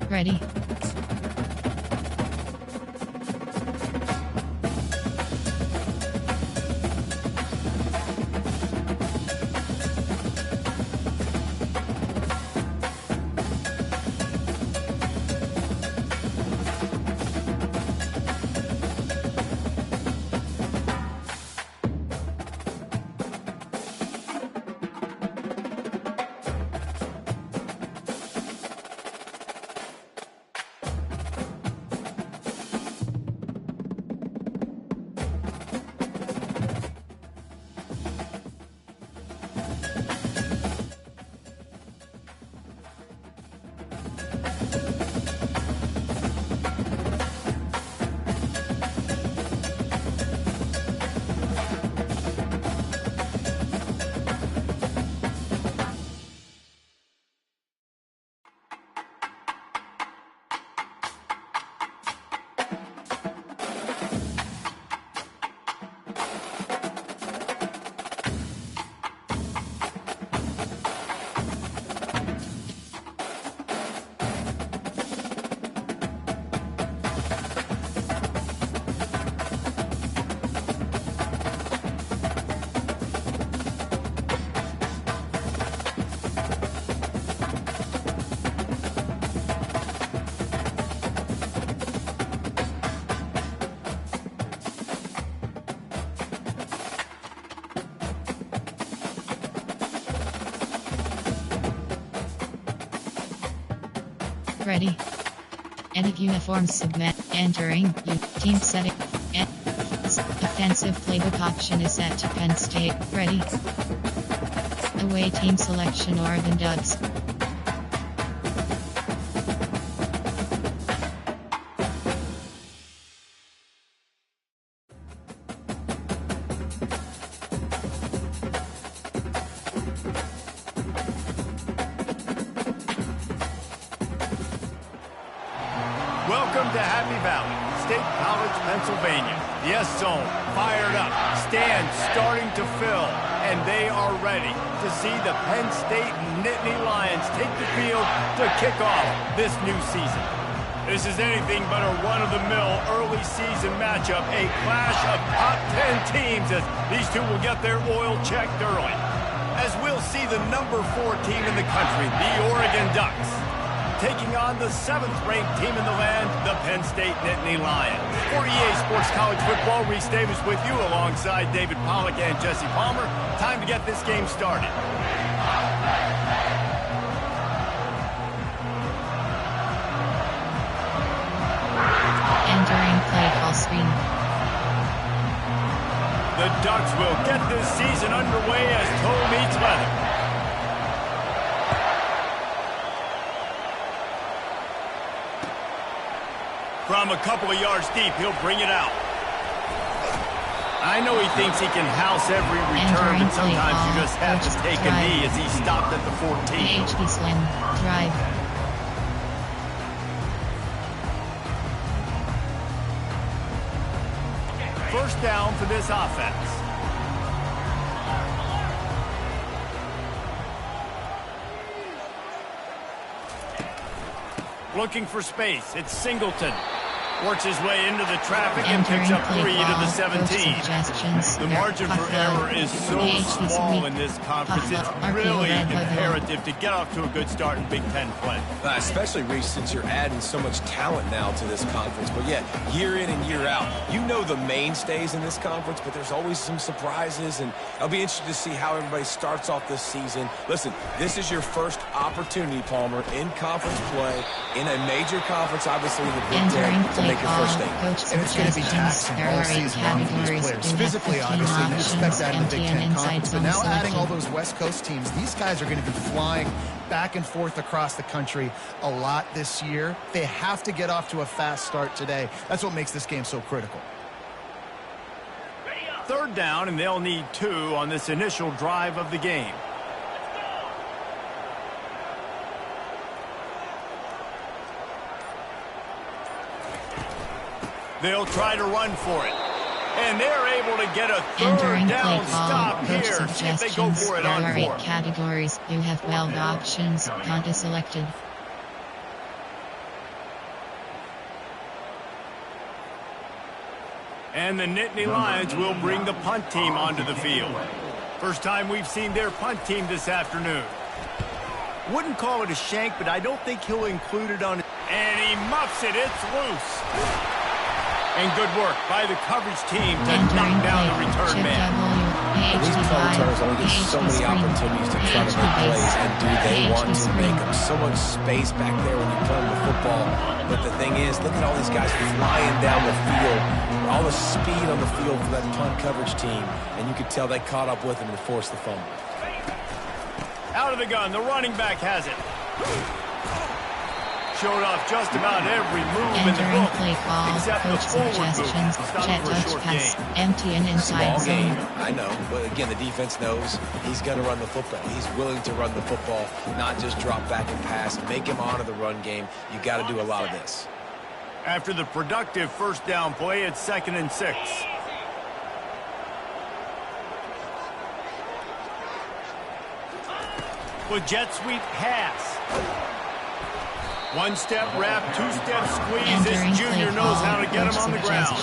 Ready? Ready? Edit uniform submit. Entering. Team setting. Offensive playbook option is set to Penn State. Ready? Away team selection Oregon Ducks. Welcome to Happy Valley, State College, Pennsylvania. The S-Zone fired up, stands starting to fill, and they are ready to see the Penn State Nittany Lions take the field to kick off this new season. This is anything but a run-of-the-mill early season matchup, a clash of top 10 teams as these two will get their oil checked early. As we'll see the number 4 team in the country, the Oregon Ducks, taking on the 7th-ranked team in the land, the Penn State Nittany Lions. For EA Sports College Football, Reese Davis with you alongside David Pollack and Jesse Palmer. Time to get this game started. Entering play call screen. The Ducks will get this season underway as toe meets leather. From a couple of yards deep, he'll bring it out. I know he thinks he can house every return, but sometimes you just have to take a knee as he stopped at the 14. HB Slim. Drive. First down for this offense. Looking for space. It's Singleton. Works his way into the traffic and picks up 3 to the 17. The margin for error is so small in this conference. It's really imperative to get off to a good start in Big Ten play. Especially, Reese, since you're adding so much talent now to this conference. But yet, year in and year out, you know the mainstays in this conference, but there's always some surprises, and I'll be interested to see how everybody starts off this season. Listen, this is your first opportunity, Palmer, in conference play, in a major conference, obviously in the Big Ten, make your first statement. And it's going to be taxing all season long for these players. Physically, obviously, you expect that in the Big Ten Conference. But now adding all those West Coast teams, these guys are going to be flying back and forth across the country a lot this year. They have to get off to a fast start today. That's what makes this game so critical. Third down, and they'll need 2 on this initial drive of the game. They'll try to run for it. And they're able to get a third down stop here. See if they go for it on 4. There are 8 categories. You have 12 options. Count is selected. And the Nittany Lions will bring the punt team onto the field. First time we've seen their punt team this afternoon. Wouldn't call it a shank, but I don't think he'll include it on it. And he muffs it. It's loose. And good work by the coverage team to knock down the return man. These punt returners only get so many opportunities to try to make plays, and do they want to make them. So much space back there when you play the football. But the thing is, look at all these guys flying down the field. All the speed on the field for that punt coverage team. And you could tell they caught up with him and forced the fumble. Out of the gun, the running back has it. Showed off just about every move in the book, play call, except coach the forward suggestions, move. jet touch pass, empty and inside zone. I know, but again, the defense knows he's going to run the football. He's willing to run the football, not just drop back and pass. Make him honor the run game. You got to do a lot of this. After the productive first down play, it's 2nd and 6. With jet sweep pass. One step wrap, 2-step squeeze. This junior knows how to get him on the ground.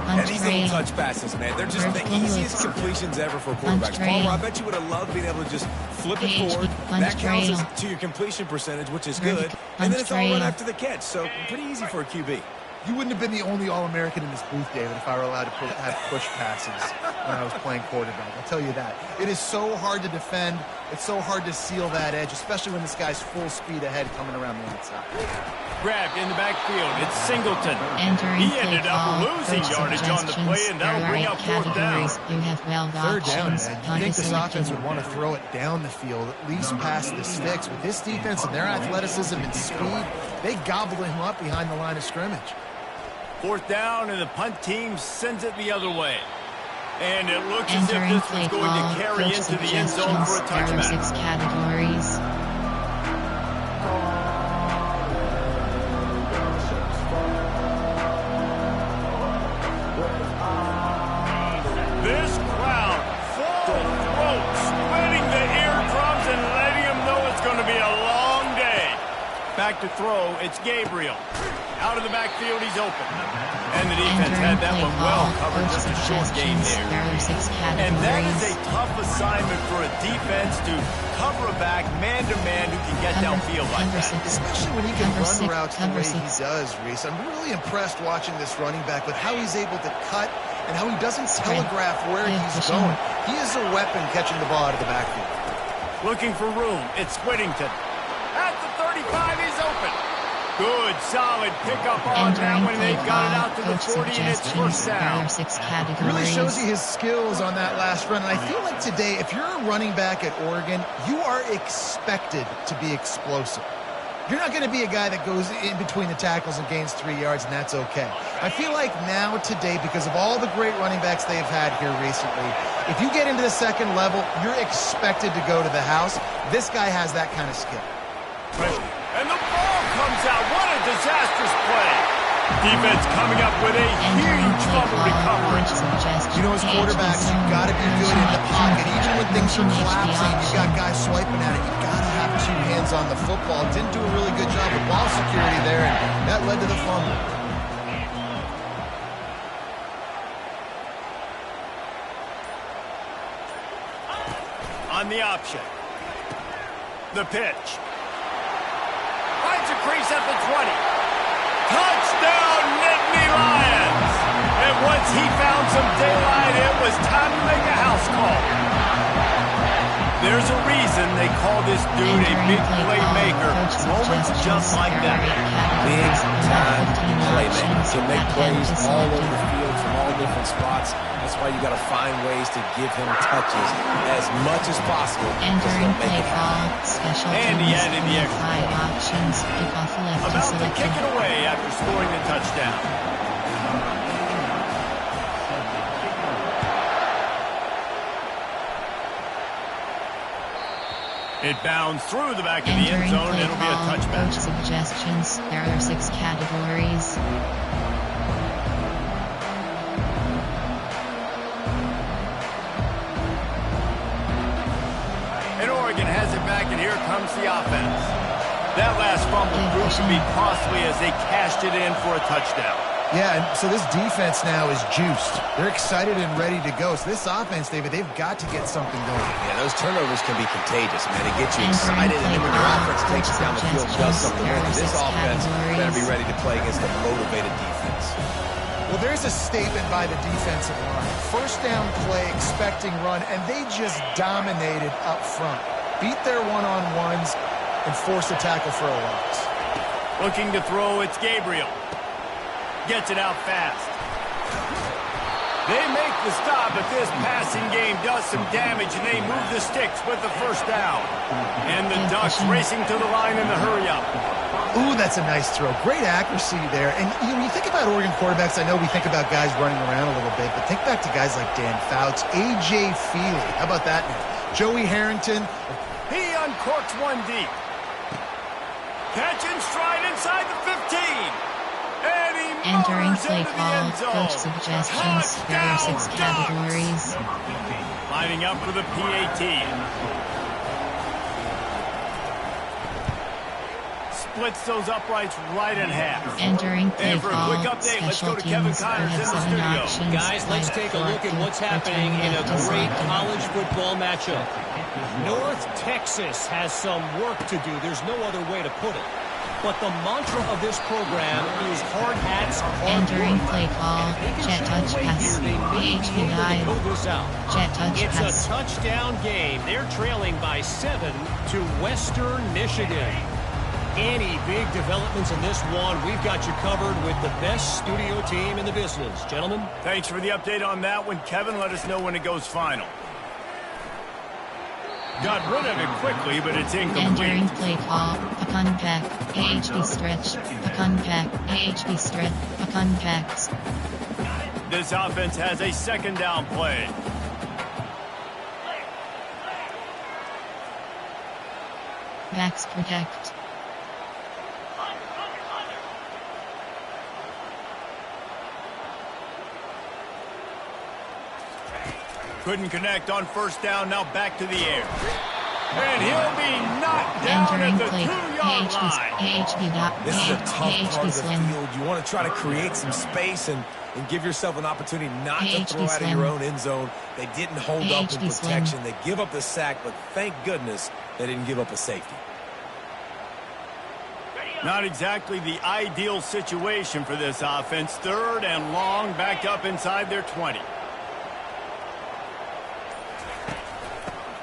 And these little touch passes, man, they're just the easiest completions ever for quarterbacks. Palmer, I bet you would have loved being able to just flip it forward. That counts to your completion percentage, which is good. And then it's all run after the catch, so pretty easy for a QB. You wouldn't have been the only All-American in this booth, David, if I were allowed to have push passes when I was playing quarterback. I'll tell you that. It is so hard to defend. It's so hard to seal that edge, especially when this guy's full speed ahead coming around the outside. Grabbed in the backfield. It's Singleton. Entering He ended up losing yardage on the play, and that'll bring up 4th down. You have well Third down, options. man. You think this offense would want to throw it down the field, at least past the sticks. With this defense and their athleticism and speed, they gobble him up behind the line of scrimmage. 4th down, and the punt team sends it the other way. And it looks as if this was going to carry into the end zone for a touchback. 6 categories. This crowd, full throat, splitting the eardrums and letting them know it's going to be a long day. Back to throw, it's Gabriel. Out of the backfield, he's open. And the defense had that one well covered, just a short game there. And that is a tough assignment for a defense to cover a back man-to-man who can get downfield like that. Especially when he can run routes the way he does, Reese. I'm really impressed watching this running back with how he's able to cut and how he doesn't telegraph where he's going. He is a weapon catching the ball out of the backfield. Looking for room, it's Whittington. At the 35, he's open. Good, solid pickup on that one. They've got it out to the 40, and it's 1st down. It really shows you his skills on that last run. And I feel like today, if you're a running back at Oregon, you are expected to be explosive. You're not going to be a guy that goes in between the tackles and gains 3 yards, and that's okay. I feel like now, today, because of all the great running backs they've had here recently, if you get into the 2nd level, you're expected to go to the house. This guy has that kind of skill. And the ball comes out. What a disastrous play. Defense coming up with a huge fumble recovery. You know, as quarterbacks, you've got to be good in the pocket. Even when things are collapsing, you've got guys swiping at it. You've got to have 2 hands on the football. Didn't do a really good job with ball security there, and that led to the fumble. On the option. The pitch. Finds a crease at the 20. Touchdown, Nittany Lions! And once he found some daylight, it was time to make a house call. There's a reason they call this dude a big playmaker. Moments just like that. Big-time playmaker. Can make plays all over the field from all different spots. That's why you got to find ways to give him touches as much as possible. Entering play call, special and he added the extra. Options, about to kick it away after scoring the touchdown. It bounds through the back of the end zone, and it'll be a touchback. Coach suggestions, there are 6 categories. And Oregon has it back, and here comes the offense. That last fumble proved to be costly as they cashed it in for a touchdown. Yeah, and so this defense now is juiced. They're excited and ready to go. So this offense, David, they've got to get something going. Yeah, those turnovers can be contagious, man. It gets you excited, and then when your offense takes you down the field and does something more, this offense better be ready to play against a motivated defense. Well, there's a statement by the defensive line. First down play, expecting run, and they just dominated up front. Beat their one-on-ones and forced a tackle for a loss. Looking to throw, it's Gabriel. Gets it out fast. They make the stop, but this passing game does some damage, and they move the sticks with the first down. And the Ducks racing to the line in the hurry-up. Ooh, that's a nice throw. Great accuracy there. And when you think about Oregon quarterbacks, I know we think about guys running around a little bit, but think back to guys like Dan Fouts, A.J. Feely. How about that name? Joey Harrington. He uncorks one deep. Catch and stride inside the 15. And he Entering motors play into the call, end zone. coach suggestions, there are 6 categories. Lining up for the PAT. Splits those uprights right in half. Entering play And for a call, quick update, let's go special to Kevin teams, we Connors in have the 7 studio. options. Guys, let's take a look at what's happening in a great college football matchup. North Texas has some work to do. There's no other way to put it. But the mantra of this program is hard hats, hard Entering work. play call, jet touch pass, PHP dive, jet touch It's pass. a touchdown game. They're trailing by 7 to Western Michigan. Any big developments in this one, we've got you covered with the best studio team in the business. Gentlemen. Thanks for the update on that one, Kevin. Let us know when it goes final. Got rid of it quickly, but it's incomplete. Entering play call, pecan pack, AHB stretch, pecan pack, AHB stretch, pecan packs. This offense has a second down play. Backs protect. Couldn't connect on first down, now back to the air. And he'll be knocked down Entering at the play, 2-yard line. AHB dot, This is a tough part AHB of the slim. field. You want to try to create some space and give yourself an opportunity not to AHB throw out of slim. your own end zone. They didn't hold up in AHB slim. protection. They give up the sack, but thank goodness they didn't give up a safety. Not exactly the ideal situation for this offense. Third and long, backed up inside their 20.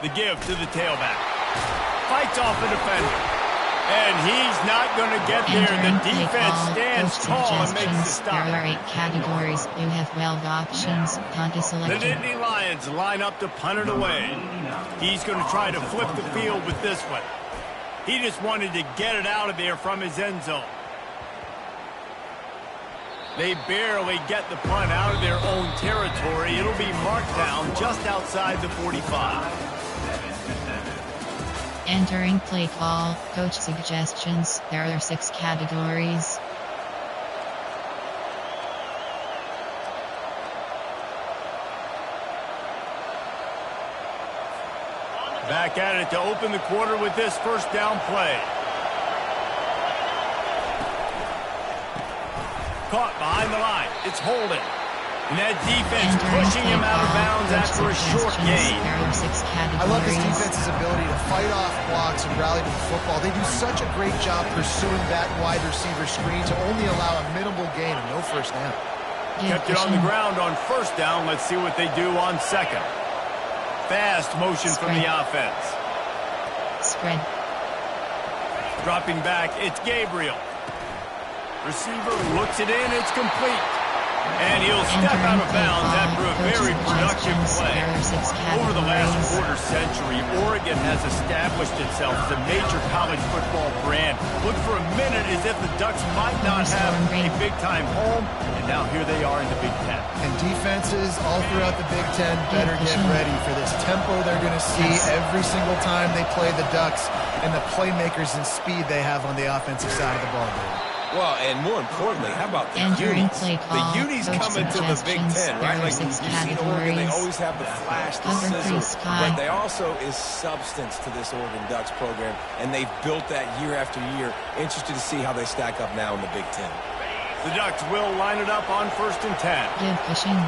The give to the tailback. Fights off the defender. And he's not going to get there. The Entering play defense call, stands coach tall and makes the suggestions, stop. there are 8 categories, you have 12 options, Conti The selection. Nittany Lions line up to punt it away. He's going to try to flip the field with this one. He just wanted to get it out of there from his end zone. They barely get the punt out of their own territory. It'll be marked down just outside the 45. Entering play call, coach suggestions, there are 6 categories. Back at it to open the quarter with this first down play. Caught behind the line. It's holding. And that defense pushing him out of bounds after a short gain. I love this defense's ability to fight off blocks and rally to the football. They do such a great job pursuing that wide receiver screen to only allow a minimal gain and no first down. Kept it on the ground on first down. Let's see what they do on second. Fast motion from the offense. Spread. Dropping back, it's Gabriel. Receiver looks it in, it's complete. And he'll step out of bounds after a very productive play. Over the last quarter-century, Oregon has established itself as a major college football brand. Look for a minute as if the Ducks might not have a big-time home, and now here they are in the Big Ten. And defenses all throughout the Big Ten better get ready for this tempo they're going to see every single time they play the Ducks and the playmakers and speed they have on the offensive side of the ball. Well, and more importantly, how about the Entering unis? play call, The unis coach coming to the Big Ten, right? there are Like 6 you've seen Oregon, they categories. always have the flash, the Cover sizzle, 3 sky. but they also is substance to this Oregon Ducks program, and they've built that year after year. Interested to see how they stack up now in the Big Ten. The Ducks will line it up on 1st and 10. Good pushing.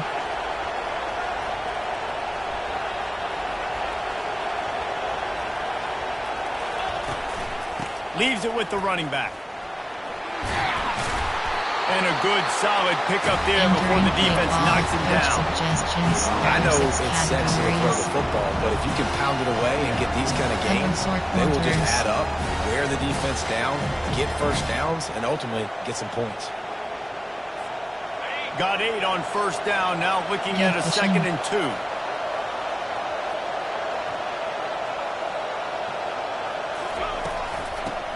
Leaves it with the running back. And a good, solid pickup there before the defense knocks him down. I know it's sexy to throw the football, but if you can pound it away and get these kind of gains, they will just add up, wear the defense down, get first downs, and ultimately get some points. Got 8 on 1st down, now looking at a 2nd and 2.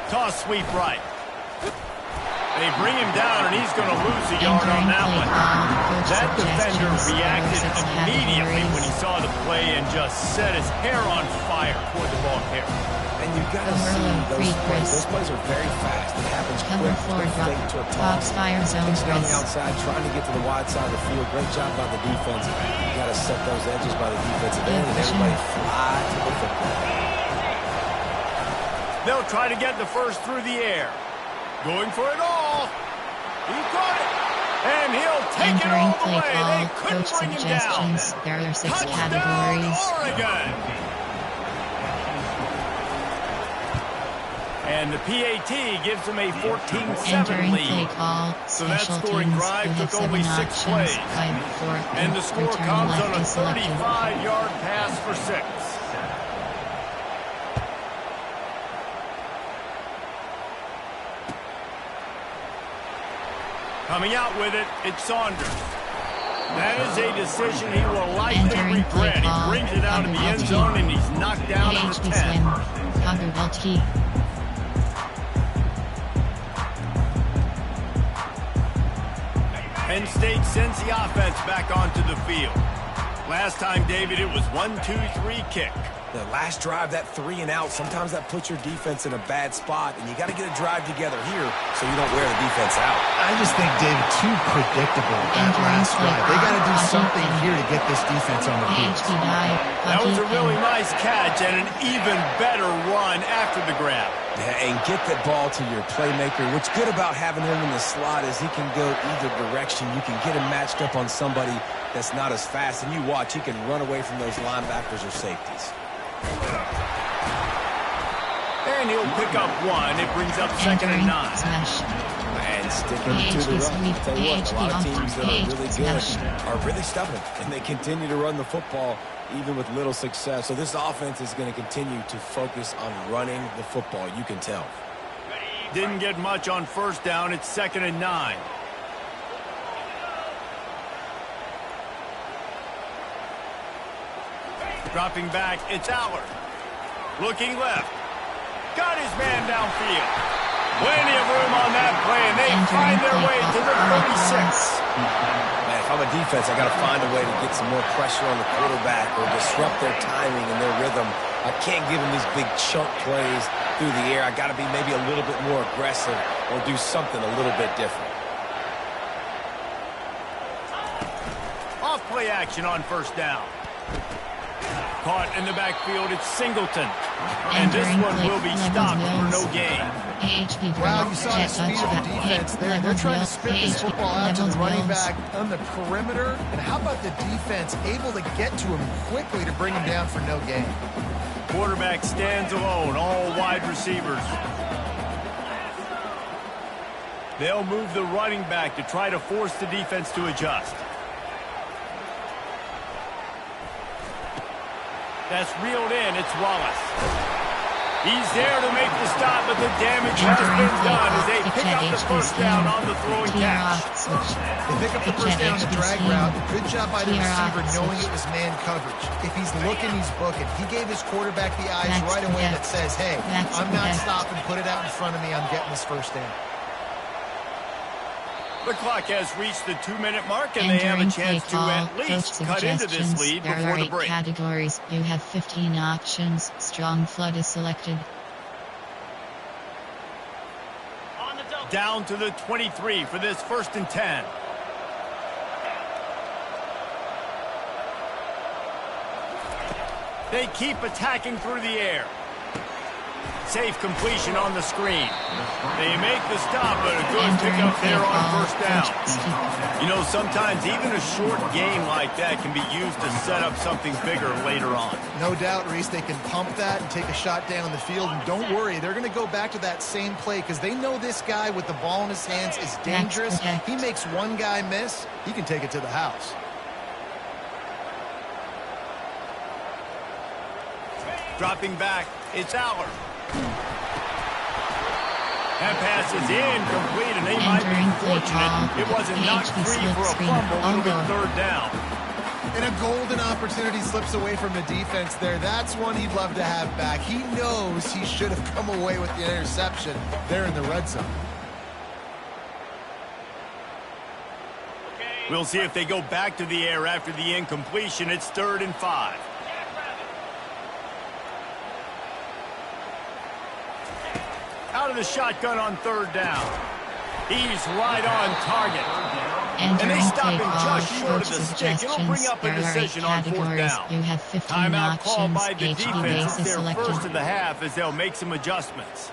Toss sweep right. They bring him down, and he's going to lose a yard on that one. That defender reacted immediately when he saw the play and just set his hair on fire toward the ball carrier. And you've got to see those plays. Those plays are very fast. It happens quick, fake to a toss. Takes down the outside, trying to get to the wide side of the field. Great job by the defense. You got to set those edges by the defensive end, and everybody fly to the football. They'll try to get the first through the air. Going for it all. He caught it. And he'll take it all the way. They couldn't bring him down. There are 6 Touchdown, categories. Oregon. And the PAT gives them a 14-7 lead. So that scoring drive took only 6 plays. And the score comes on a 35-yard pass for 6. Coming out with it, it's Saunders. That is a decision he will likely regret. He brings it out of the end zone, and he's knocked down at the 10. Penn State sends the offense back onto the field. Last time, David, it was 1-2-3 kick. The last drive, that 3 and out, sometimes that puts your defense in a bad spot, and you got to get a drive together here so you don't wear the defense out. I just think, David, too predictable that last drive. They got to do something here to get this defense on the field. That was a really nice catch and an even better run after the grab. Yeah, and get that ball to your playmaker. What's good about having him in the slot is he can go either direction. You can get him matched up on somebody that's not as fast, and you watch, he can run away from those linebackers or safeties. And he'll pick up 1. It brings up 2nd and 9. And sticking to the run. I'll tell you what, a lot of teams that are really good are really stubborn, and they continue to run the football even with little success. So this offense is going to continue to focus on running the football. You can tell. Didn't get much on 1st down. It's 2nd and 9. Dropping back, it's Allard. Looking left. Got his man downfield. Plenty of room on that play, and they find their way to the 36. Man, if I'm a defense, I got to find a way to get some more pressure on the quarterback or disrupt their timing and their rhythm. I can't give them these big chunk plays through the air. I got to be maybe a little bit more aggressive or do something a little bit different. Off play action on 1st down. Caught in the backfield, it's Singleton. And this one will be stopped for no gain. Wow, you saw the speed of the defense there. They're trying to spit this football out to the running back on the perimeter. And how about the defense able to get to him quickly to bring him down for no gain? Quarterback stands alone, all wide receivers. They'll move the running back to try to force the defense to adjust. That's reeled in. It's Wallace. He's there to make the stop, but the damage has been done as they pick up the 1st down on the throwing catch. They pick up the 1st down on the drag route. Good job by the receiver knowing it was man coverage. If he's looking, he's booking. He gave his quarterback the eyes right away that says, hey, I'm not stopping. Put it out in front of me. I'm getting this 1st down. The clock has reached the 2-minute mark, and they have a chance to at least cut into this lead before the break. There are 8 categories. You have 15 options. Strong flood is selected. Down to the 23 for this 1st and 10. They keep attacking through the air. Safe completion on the screen. They make the stop, but a good pickup there on first down. You know, sometimes even a short game like that can be used to set up something bigger later on. No doubt, Reese, they can pump that and take a shot down the field. And don't worry, they're going to go back to that same play because they know this guy with the ball in his hands is dangerous. He makes one guy miss, he can take it to the house. Dropping back, it's Aller. That pass is incomplete, and they might be fortunate it wasn't knocked free for a fumble. It'll be third down. And a golden opportunity slips away from the defense there. That's one he'd love to have back. He knows he should have come away with the interception there in the red zone. We'll see if they go back to the air after the incompletion. It's 3rd and 5. Out of the shotgun on 3rd down. He's right on target. And they stop him just short of the stick. It'll bring up a decision on 4th down. You have 15 Timeout options. called by the defense. It's their selected. first of the half as they'll make some adjustments.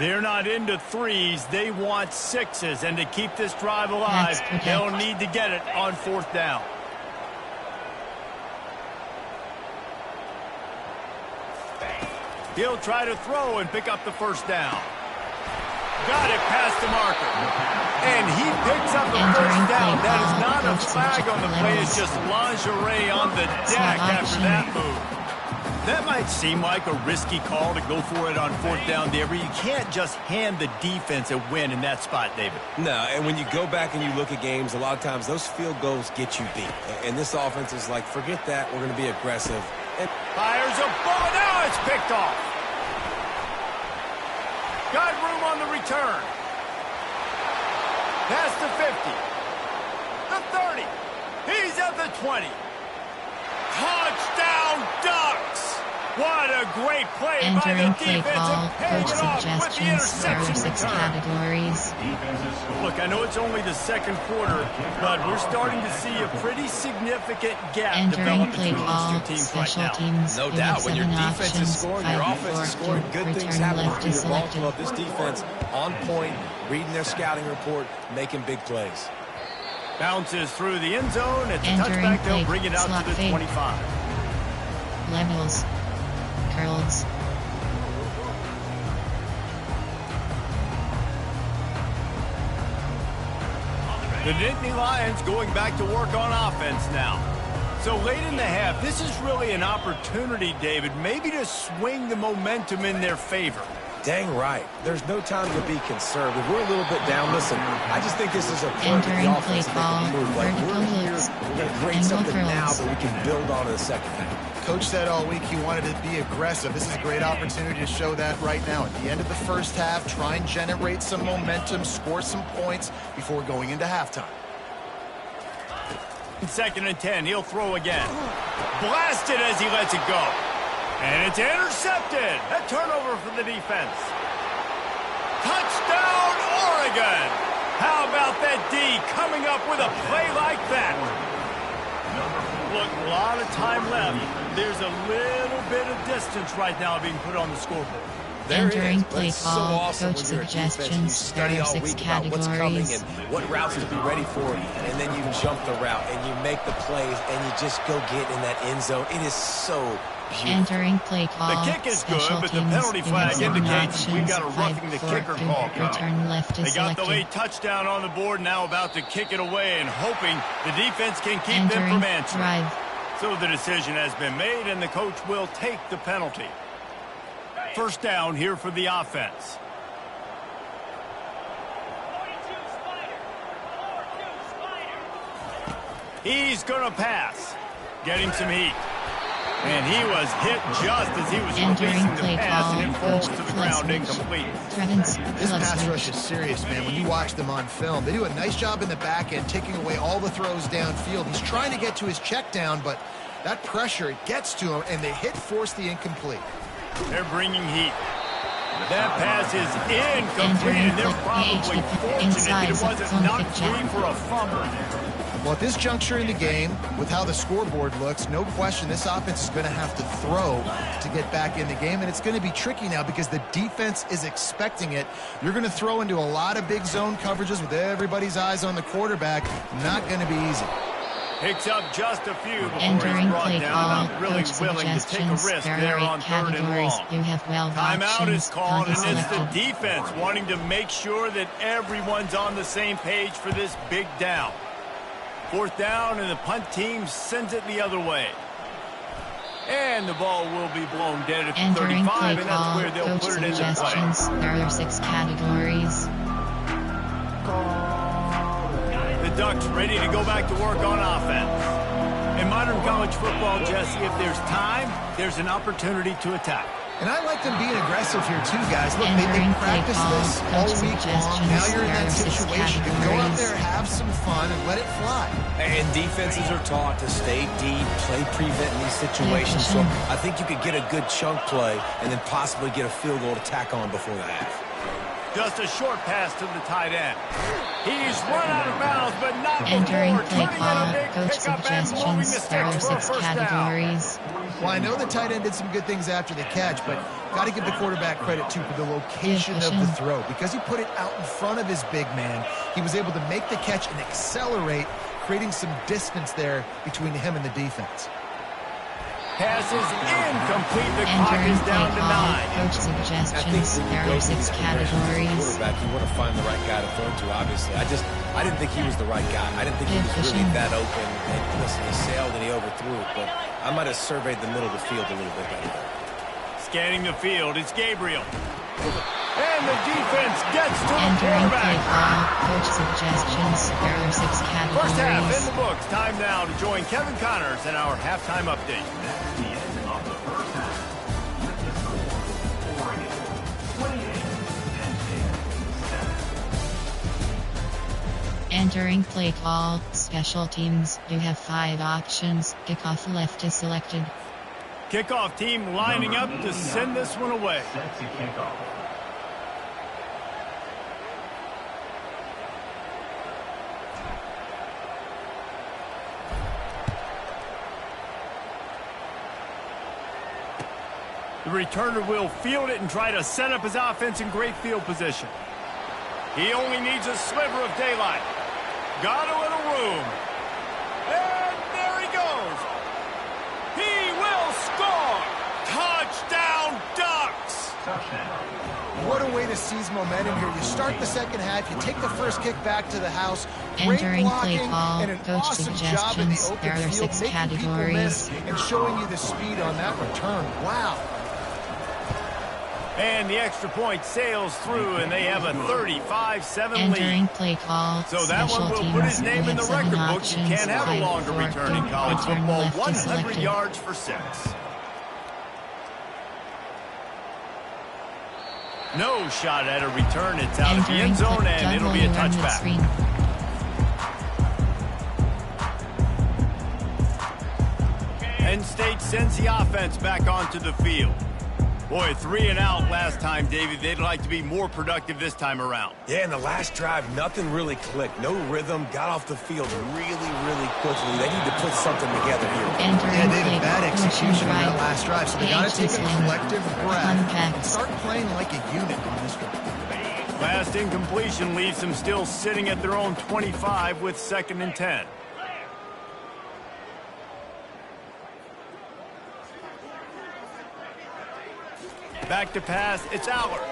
They're not into threes. They want sixes. And to keep this drive alive, they'll need to get it on 4th down. He'll try to throw and pick up the first down. Got it past the marker. And he picks up the first down. That is not a flag on the play. It's just lingerie on the deck after that move. That might seem like a risky call to go for it on 4th down there, but you can't just hand the defense a win in that spot, David. No, and when you go back and you look at games, a lot of times those field goals get you beat. And this offense is like, forget that, we're going to be aggressive. And fires a bullet. Now it's picked off. Got room on the return. Past the 50. The 30. He's at the 20. Touchdown Ducks! What a great play by the defense. Coach suggestions. There are 6 categories. Look, I know it's only the 2nd quarter, but we're starting to see a pretty significant gap develop between these 2 teams right now. No doubt, when your defense is scoring, your offense is scoring, good things happen for your ball club. This defense on point, reading their scouting report, making big plays. Bounces through the end zone. It's a touchback. They'll bring it out to the 25. Levels. Curls. The Nittany Lions going back to work on offense now. So late in the half, this is really an opportunity, David, maybe to swing the momentum in their favor. Dang right. There's no time to be conservative. We're a little bit down. Listen, I just think this is a point of the offense that move. Like, we're here, we're going to create something now that we can build on in the second half. Coach said all week he wanted to be aggressive. This is a great opportunity to show that right now. At the end of the first half, try and generate some momentum, score some points before going into halftime. 2nd and 10, he'll throw again. Blasted as he lets it go. And it's intercepted. A turnover for the defense. Touchdown, Oregon. How about that D coming up with a play like that? Look, a lot of time left. There's a little bit of distance right now being put on the scoreboard. Entering play call, coach suggestions. There are 6 categories. What's coming and what routes to be ready for, and then you jump the route and you make the plays and you just go get in that end zone. It is so beautiful. Entering play call. The kick is good, but the penalty flag indicates we've got a roughing the kicker call coming. They got the late touchdown on the board, now about to kick it away and hoping the defense can keep them from answering. So the decision has been made, and the coach will take the penalty. First down here for the offense. He's going to pass. Getting some heat. And he was hit just as he was releasing the pass, and it falls to the ground incomplete. This pass rush is serious, man. When you watch them on film, they do a nice job in the back end, taking away all the throws downfield. He's trying to get to his check down, but that pressure, it gets to him, and they force the incomplete. They're bringing heat. That pass is incomplete, and they're probably fortunate that it wasn't knocked free for a fumble. Well, at this juncture in the game, with how the scoreboard looks, no question this offense is going to have to throw to get back in the game, and it's going to be tricky now because the defense is expecting it. You're going to throw into a lot of big zone coverages with everybody's eyes on the quarterback. Not going to be easy. Picks up just a few before Entering he's brought play down. call, Not really coach willing to take a suggestions. risk There there are on 8 third and categories. long. You have 12 Timeout options. is called, and Clock is it's the selected. defense wanting to make sure that everyone's on the same page for this big down. Fourth down, and the punt team sends it the other way. And the ball will be blown dead at the Entering 35, play and that's call, where they'll coach put it into play. suggestions. There are 6 categories. The Ducks ready to go back to work on offense. In modern college football, Jesse, if there's time, there's an opportunity to attack. And I like them being aggressive here too, guys. Look, they Entering play practiced call, this all coach week long. Now you're in that suggestions. situation. You can go out there, Categories. have some fun, and let it fly. And defenses are taught to stay deep, play prevent in these situations. So I think you could get a good chunk play and then possibly get a field goal to tack on before the half. Just a short pass to the tight end. He's run out of bounds, but not Entering before play turning call, in a big coach pickup and moving the suggestions. There are sticks for a 6 first down. categories. Well, I know the tight end did some good things after the catch, but got to give the quarterback credit, too, for the location of the throw. Because he put it out in front of his big man, he was able to make the catch and accelerate, creating some distance there between him and the defense. Pass is incomplete. The clock Entering is play down to call, 9. coach suggestions. There are 6 categories. Quarterback, you want to find the right guy to throw to, obviously. I didn't think he was the right guy. I didn't think he was really that open. And listen, he sailed and he overthrew it, but I might have surveyed the middle of the field a little bit better. Scanning the field, it's Gabriel. And the defense gets to the Entering play quarterback. call, coach suggestions. There are 6 First half in categories. the books. Time now to join Kevin Connors in our halftime update. Entering play call, special teams. You have 5 options. Kickoff left is selected. Kickoff team lining up to send this one away. The returner will field it and try to set up his offense in great field position. He only needs a sliver of daylight. Got a little room. And there he goes. He will score. Touchdown, Ducks. What a way to seize momentum here. You start the second half, you take the first kick back to the house. Great Entering blocking play call, and an coach awesome job in the suggestions. open There are field, 6 making people categories. miss and showing you the speed on that return. Wow. And the extra point sails through, and they have a 35-7 Entering lead. play call, So that special one will teams. put his name You in the have 7 record books. You options. can't have a Wide longer fork, return in deep, college return football. left is 100 selected. yards for 6. No shot at a return. It's out of the Entering end zone, play, and it'll Doug be a will run the touchback. screen. Penn State sends the offense back onto the field. Boy, 3 and out last time, David. They'd like to be more productive this time around. Yeah, in the last drive, nothing really clicked. No rhythm, got off the field really, really quickly. They need to put something together here. Entering Yeah, they play had bad call, execution on that right. last drive, so they got to take a Slam. collective breath Contact. and start playing like a unit on this one. Last incompletion leaves them still sitting at their own 25 with 2nd and 10. Back to pass, it's Aller.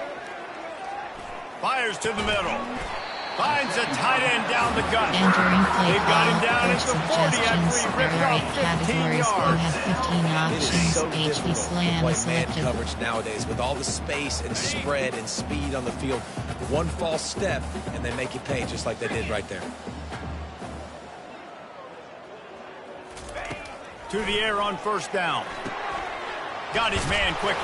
Fires to the middle. Finds a tight end down the gut. Entering play They've got him call, down at coach the 40 after suggestions. he There ripped are 8 off 15 categories. You yards. have 15 It is options. so HB difficult to slam play is man selected. coverage nowadays with all the space and spread and speed on the field. One false step, and they make you pay just like they did right there. To the air on first down. Got his man quickly.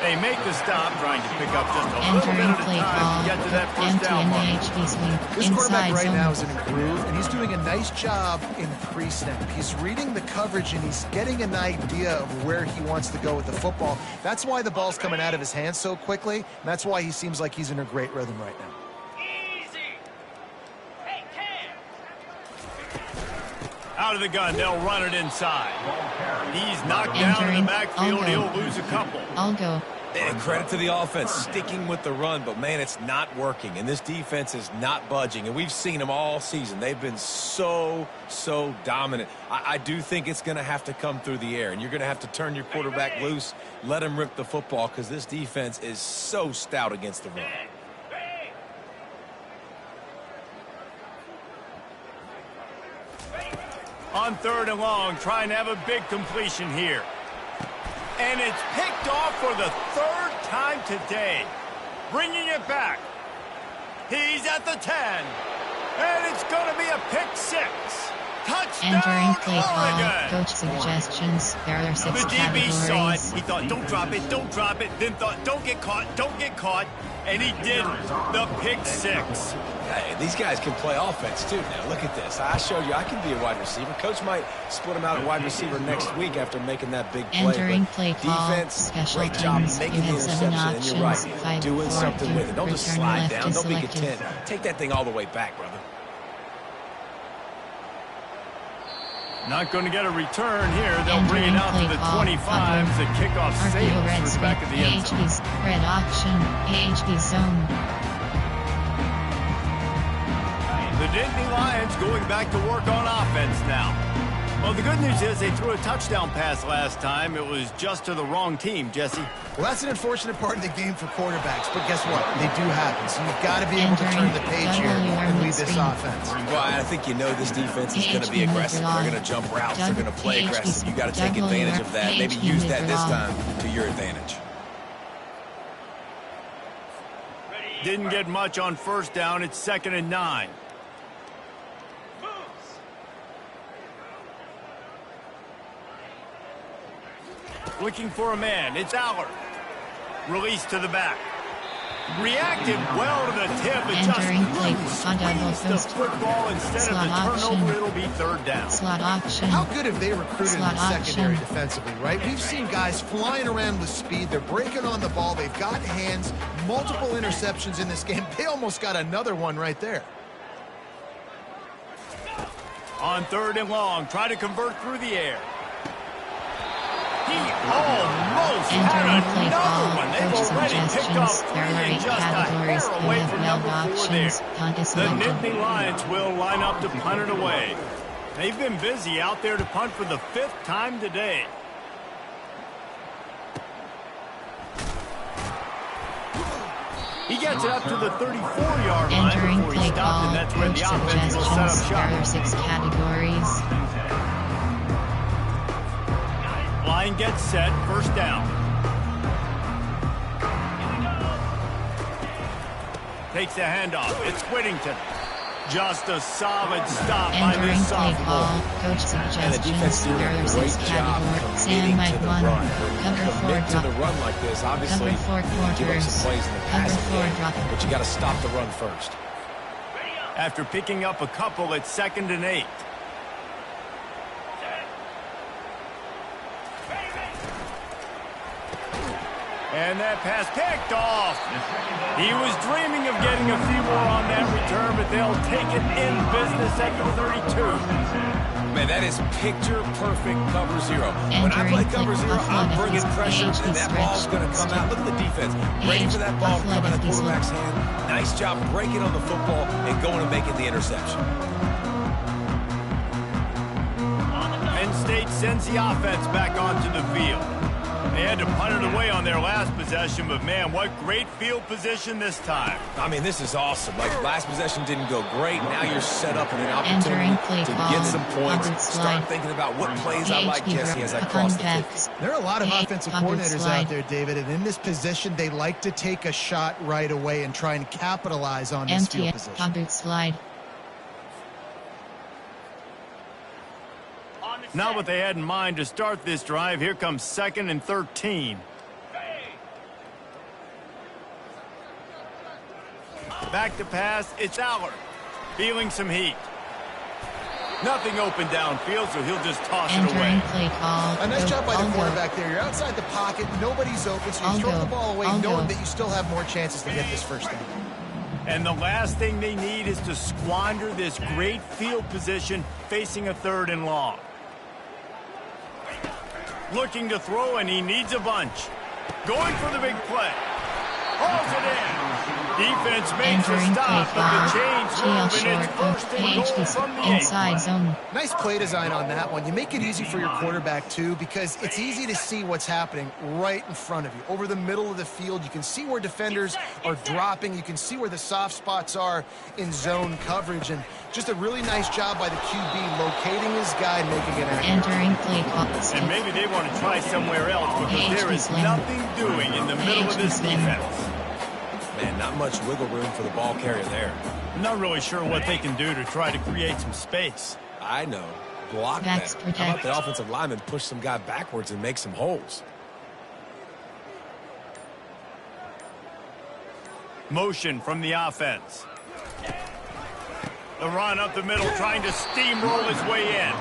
They make the stop, trying to pick up just a little bit Entering at a play time call, to get to that first empty down in the mark. HB swing. This quarterback Inside right zone. now is in a groove, and he's doing a nice job in pre-snap. He's reading the coverage, and he's getting an idea of where he wants to go with the football. That's why the ball's coming out of his hands so quickly, and that's why he seems like he's in a great rhythm right now. Out of the gun, they'll run it inside. He's knocked down in the backfield. He'll lose a couple. I'll go. And credit to the offense, sticking with the run, but, man, it's not working. And this defense is not budging. And we've seen them all season. They've been so dominant. I do think it's going to have to come through the air. And you're going to have to turn your quarterback loose, let him rip the football, because this defense is so stout against the run. On 3rd and long, trying to have a big completion here. And it's picked off for the 3rd time today. Bringing it back. He's at the 10. And it's going to be a pick 6. Touchdown, Entering play Oregon. call. Coach suggestions. There are 6 The categories. DB saw it. He thought, don't drop it, don't drop it. Then thought, don't get caught. And he didn't. The pick 6. Hey, these guys can play offense, too. Now, look at this. I showed you I can be a wide receiver. Coach might split him out at wide receiver next week after making that big play. Entering play call. Defense, Special great job teams. making You the have 7 interception. And you're options. right, 5, doing 4, something 2. with it. Don't just Return slide left down. is Don't be selected. content. Take that thing all the way back, brother. Not going to get a return here. They'll bring it out to the 25. The kickoff sails through the back of the end zone. AHD's red option. AHD zone. The Nittany Lions going back to work on offense now. Well, the good news is they threw a touchdown pass last time. It was just to the wrong team, Jesse. Well, that's an unfortunate part of the game for quarterbacks, but guess what? They do happen. So you've got to be able to turn the page here and lead this offense. Well, I think you know this defense is going to be aggressive. They're going to jump routes. They're going to play aggressive. You got to take advantage of that. Maybe use that this time to your advantage. Didn't get much on 1st down. It's 2nd and 9. Looking for a man. It's Allard. Release to the back. Reacted well to the tip. It just squeezed the football instead of the turnover. It'll be 3rd down. Slot option. How good have they recruited in the secondary defensively, right? We've seen guys flying around with speed. They're breaking on the ball. They've got hands. Multiple interceptions in this game. They almost got another one right there. On 3rd and long, try to convert through the air. He almost had another one. They've already picked off 3 and just a hair away from number 4 there. The Nittany Lions will line up to punt it away. They've been busy out there to punt for the 5th time today. He gets it up to the 34-yard line before he stops, and that's where the offense will set up shop. There are 6 categories. Line gets set, 1st down. Takes the handoff. It's Whittington. Just a solid stop by this sophomore. Coach suggestions. There are 6 categories. Sam might want cover 4 to the run like this, obviously, cover 4 quarters. give up some plays in the Cover passing 4 game, drop. but you got to stop the run first. After picking up a couple, it's 2nd and 8. And that pass picked off. He was dreaming of getting a few more on that return, but they'll take it in business at the 32. Man, that is picture-perfect cover 0. When I play cover 0, I'm bringing pressure, and that ball's going to come out. Look at the defense. Ready for that ball to come out of the quarterback's hand. Nice job breaking on the football and going and making the interception. Penn State sends the offense back onto the field. They had to punt it away on their last possession, but, man, what great field position this time. I mean, this is awesome. Like, last possession didn't go great. Now you're set up in an opportunity to get some points. Start thinking about what plays I like, Jesse, as I cross the 50. There are a lot of offensive coordinators out there, David, and in this position, they like to take a shot right away and try and capitalize on this field position. Slide. Not what they had in mind to start this drive. Here comes 2nd and 13. Back to pass. It's Allard. Feeling some heat. Nothing open downfield, so he'll just toss it away. Play call. A nice job by the quarterback there. You're outside the pocket. Nobody's open, so you throw the ball away knowing that you still have more chances to get this 1st down. And the last thing they need is to squander this great field position facing a 3rd and long. Looking to throw, and he needs a bunch. Going for the big play. Hauls it in. Defense makes a stop, but the chain's moving. It's 1st and goal from the inside zone. Nice play design on that one. You make it easy for your quarterback, too, because it's easy to see what's happening right in front of you. Over the middle of the field, you can see where defenders are dropping. You can see where the soft spots are in zone coverage. And just a really nice job by the QB locating his guy and making it accurate. Entering play clock. And maybe they want to try somewhere else because there is nothing doing in the middle of this defense. Man, not much wiggle room for the ball carrier there. I'm not really sure what they can do to try to create some space. I know. Block Backs that. protect. How about the offensive lineman push some guy backwards and make some holes? Motion from the offense. The run up the middle, trying to steamroll his way in.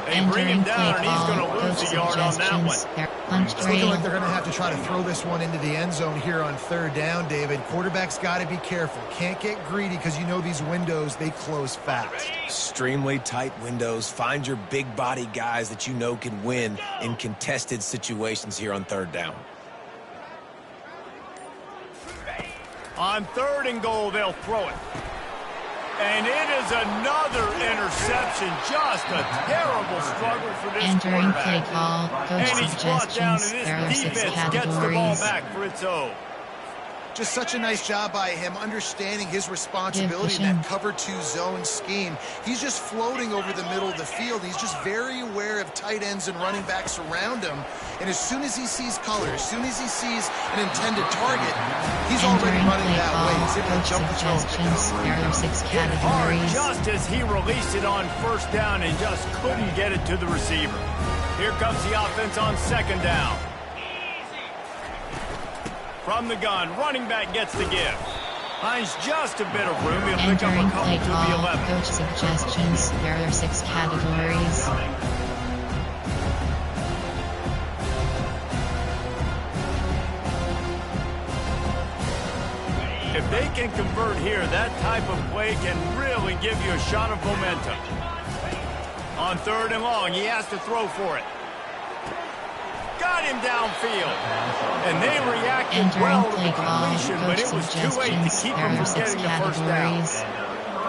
They bring him down, and he's going to lose a yard on that one. It's looking like they're going to have to try to throw this one into the end zone here on 3rd down, David. Quarterback's got to be careful. Can't get greedy because you know these windows, they close fast. Extremely tight windows. Find your big body guys that you know can win in contested situations here on 3rd down. On 3rd and goal, they'll throw it. And it is another interception. Just a terrible struggle for this Entering quarterback. play call. Coach And he's brought down, suggestions. and There are this 6 defense gets the ball categories. back for its own. Just such a nice job by him understanding his responsibility in that cover 2 zone scheme. He's just floating over the middle of the field. He's just very aware of tight ends and running backs around him. And as soon as he sees color, as soon as he sees an intended target, he's already running that way. He's able to jump the throw and pick it up. There are 6 Hit hard categories. just as he released it on 1st down and just couldn't get it to the receiver. Here comes the offense on 2nd down. From the gun, running back gets the give. Finds just a bit of room. He'll pick up a Entering couple play to the call. 11. Coach suggestions. There are 6 categories. If they can convert here, that type of play can really give you a shot of momentum. On 3rd and long, he has to throw for it. Got him downfield. And they reacted well to the completion, but it was too late to keep him from getting the 1st down.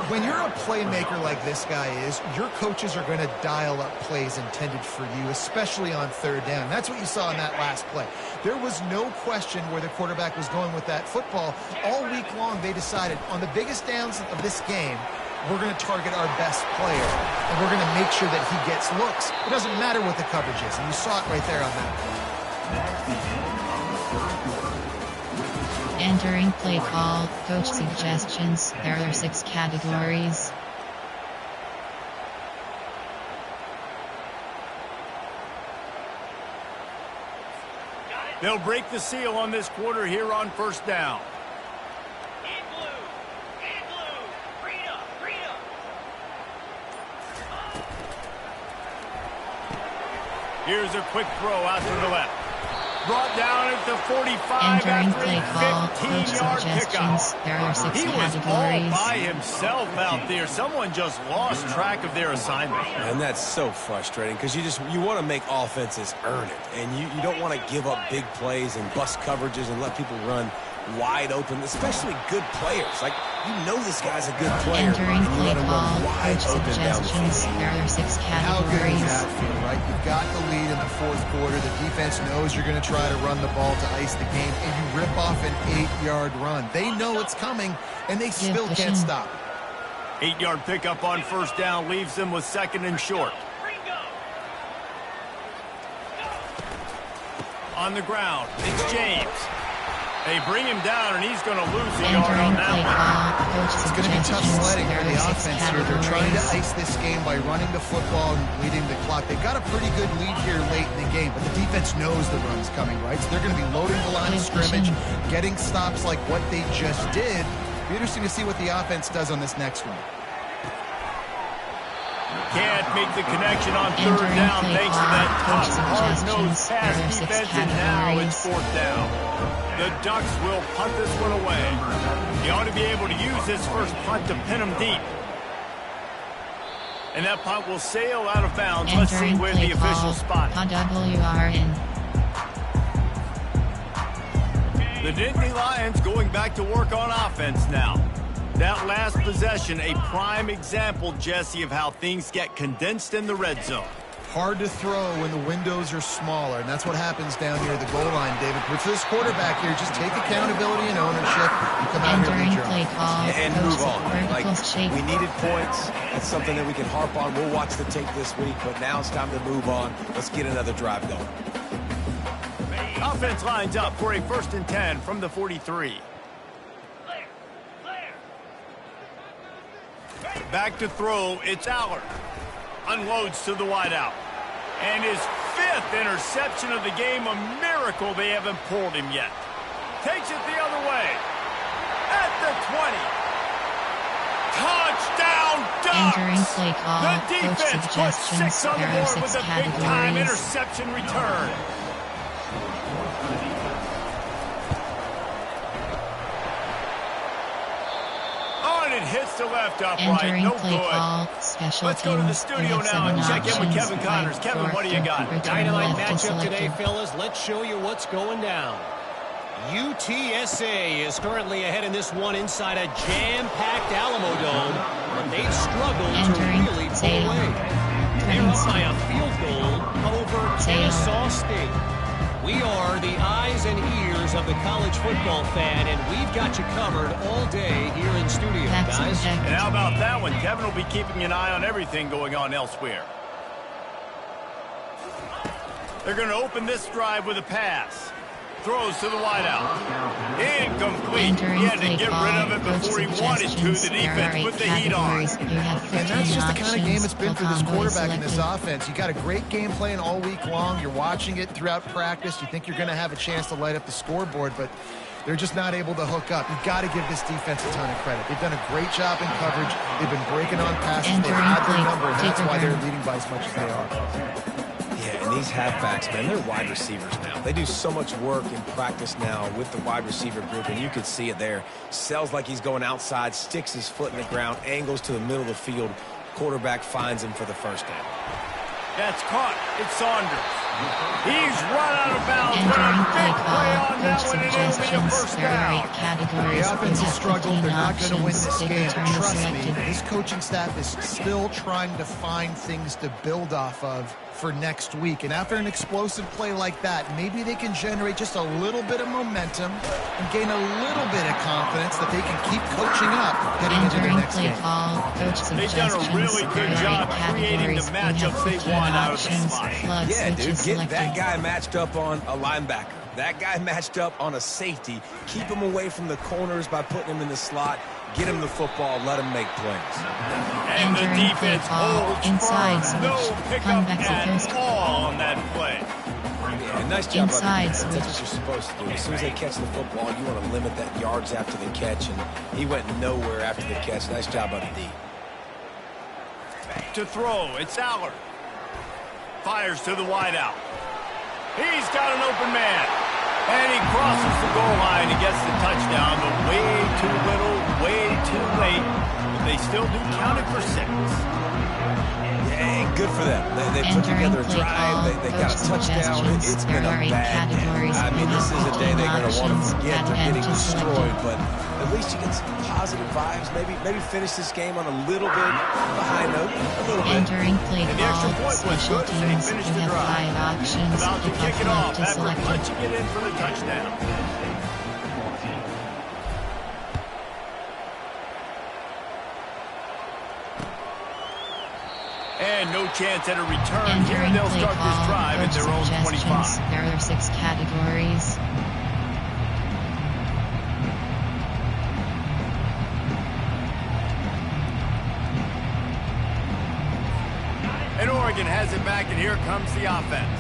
When you're a playmaker like this guy is, your coaches are going to dial up plays intended for you, especially on 3rd down. That's what you saw in that last play. There was no question where the quarterback was going with that football. All week long, they decided on the biggest downs of this game, we're going to target our best player, and we're going to make sure that he gets looks. It doesn't matter what the coverage is, and you saw it right there on that play. Entering play call. Coach suggestions. There are 6 categories. They'll break the seal on this quarter here on 1st down. Here's a quick throw out to the left. Brought down at the 45 Entering after play a call. Coach 15-yard suggestions. pickup. There are 6 He was all categories. by himself out there. Someone just lost track of their assignment. And that's so frustrating because you want to make offenses earn it. And you don't want to give up big plays and bust coverages and let people run wide open, especially good players. Like, you know this guy's a good player. Entering and you play let him call. run wide Coach open down the suggestions. field. There are 6 How good does categories. that feel, right? You've got the lead in the 4th quarter. The defense knows you're going to try to run the ball to ice the game, and you rip off an 8-yard run. They know it's coming, and they still can't stop it. 8-yard pickup on 1st down leaves them with 2nd and short. On the ground, it's James. They bring him down, and he's going to lose a yard on Entering that play one. call. Coach It's going to be tough suggestions. sledding There for the are 6 offense here. They're trying to categories. ice this game by running the football and bleeding the clock. They've got a pretty good lead here late in the game, but the defense knows the run's coming, right? So they're going to be loading the line of scrimmage, getting stops like what they just did. Be interesting to see what the offense does on this next one. can't make the connection on third down thanks to that tough, hard-nosed pass defense, and now it's fourth down. The Ducks will punt this one away. You ought to be able to use this first punt to pin them deep. And that punt will sail out of bounds. Let's see where the official spot. WRN. The Nittany Lions going back to work on offense now. That last possession, a prime example, Jesse, of how things get condensed in the red zone. Hard to throw when the windows are smaller, and that's what happens down here at the goal line, David. But for this quarterback here, just take accountability and ownership and come out here and play call, and move on. Like, shape. we needed points. That's something that we can harp on. We'll watch the tape this week, but now it's time to move on. Let's get another drive going. Offense lines up for a 1st and 10 from the 43. Back to throw, it's Allard. Unloads to the wideout. And his 5th interception of the game, a miracle they haven't pulled him yet. Takes it the other way. At the 20. Touchdown, Ducks! Entering play call, The defense puts 6 on the board with a big-time interception return. It hits the left upright. Entering No play good. Call, special Let's go to the studio now and check in with Kevin Connors. Kevin, what do you got? Dynamite matchup today, fellas. Let's show you what's going down. UTSA is currently ahead in this one inside a jam-packed Alamo Dome, but they've struggled to really pull away. They're up by a field goal over Kennesaw State. We are the eyes and ears of the college football fan, and we've got you covered all day here in studio, guys. And how about that one? Kevin will be keeping an eye on everything going on elsewhere. They're going to open this drive with a pass. Throws to the wideout. Incomplete. He had to get rid of it before he wanted to. The defense put the heat on. And that's just the kind of game it's been for this quarterback in this offense. You got a great game plan all week long. You're watching it throughout practice. You think you're going to have a chance to light up the scoreboard, but they're just not able to hook up. You've got to give this defense a ton of credit. They've done a great job in coverage. They've been breaking on passes. They've had their number, and that's why they're leading by as much as they are. Yeah, and these halfbacks, man, they're wide receivers now. They do so much work in practice now with the wide receiver group, and you can see it there. Sells like he's going outside, sticks his foot in the ground, angles to the middle of the field. Quarterback finds him for the first down. That's caught. It's Saunders. He's run out of bounds, but a big play on that one, and it'll be a first down. The offense has struggled. They're not going to win this game. Trust me, this coaching staff is still trying to find things to build off of for next week. And after an explosive play like that, maybe they can generate just a little bit of momentum and gain a little bit of confidence that they can keep coaching up heading into their next game. They've done a really good job creating the matchups they want out of the slot. Yeah, dude, get that guy matched up on a linebacker. That guy matched up on a safety. Keep him away from the corners by putting him in the slot. Get him the football, let him make plays. And the defense holds firm. No pickup at all on that play. Yeah, nice job by the defense. That's what you're supposed to do. As soon as they catch the football, you want to limit that yards after the catch, and he went nowhere after the catch. Nice job by the D. To throw, it's Allard. Fires to the wideout. He's got an open man. And he crosses the goal line and gets the touchdown, but way too little, way too late. But they still do count it for 6. Yeah, good for them. They put together a drive. They got a touchdown. It's been a bad day. I mean, this is a day they're going to want to forget. They're getting destroyed, but at least you get some positive vibes. Maybe finish this game on a little bit of a high note. A little bit. Entering play And the extra call, point was special good. They teams, finished we the have drive. 5 options, About to kick it off after selected. punching it in for the touchdown. And no chance at a return. Here Entering they'll play start this call, drive at coach their own suggestions. 25. There are 6 categories. And Oregon has it back, and here comes the offense.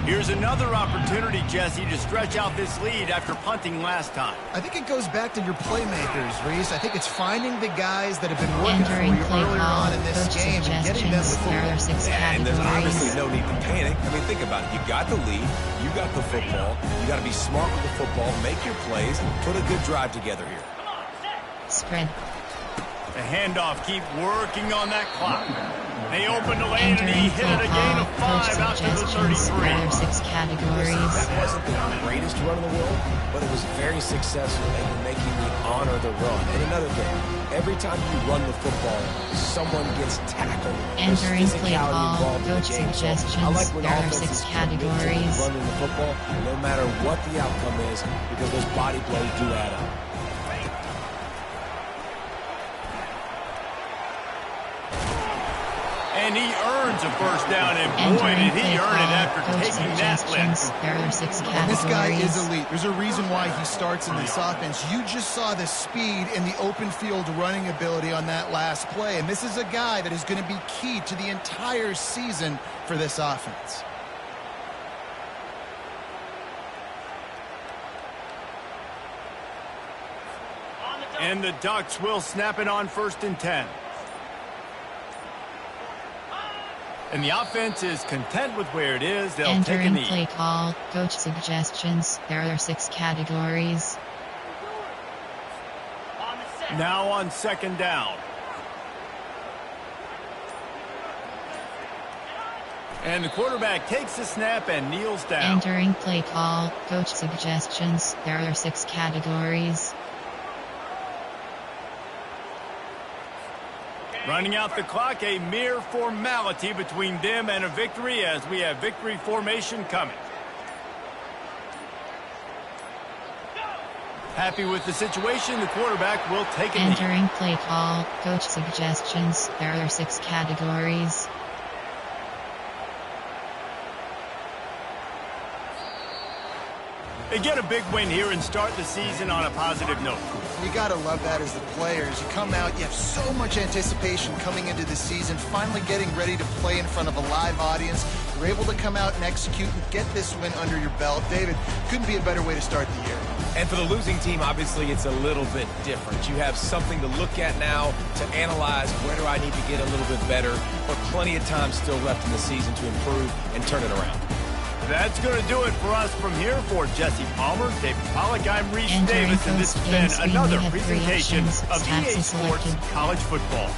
Here's another opportunity, Jesse, to stretch out this lead after punting last time. I think it goes back to your playmakers, Reese. I think it's finding the guys that have been working for you earlier on in this game and getting them the football. And there's obviously no need to panic. I mean, think about it. You got the lead. You got the football. You got to be smart with the football, make your plays, put a good drive together here. Spread. The handoff, keep working on that clock. They opened the lane and he hit it a gain of 5 out to the 33. 6 categories. That wasn't the greatest run in the world, but it was very successful in making me honor the run. And another thing, every time you run the football, someone gets tackled. Entering play call, coach suggestions. I like when there are offenses 6 categories. running the football, no matter what the outcome is, because those body blows do add up. And he earns a first down, and boy, did he earn it after taking that lift. There are 6 categories. And this guy is elite. There's a reason why he starts in this offense. You just saw the speed and the open field running ability on that last play. And this is a guy that is going to be key to the entire season for this offense. And the Ducks will snap it on 1st and 10. And the offense is content with where it is. They'll take a knee. Entering play call, coach suggestions. There are 6 categories. Now on 2nd down. And the quarterback takes the snap and kneels down. Entering play call, coach suggestions. There are 6 categories. Running out the clock, a mere formality between them and a victory as we have victory formation coming. Happy with the situation, the quarterback will take a knee. Entering play call, coach suggestions. There are 6 categories. They get a big win here and start the season on a positive note. You got to love that as the players. You come out, you have so much anticipation coming into the season, finally getting ready to play in front of a live audience. You're able to come out and execute and get this win under your belt. David, couldn't be a better way to start the year. And for the losing team, obviously, it's a little bit different. You have something to look at now to analyze where do I need to get a little bit better, but plenty of time still left in the season to improve and turn it around. That's going to do it for us from here. For Jesse Palmer, David Pollack, I'm Reese Davis, and this has been another presentation of EA Sports College Football.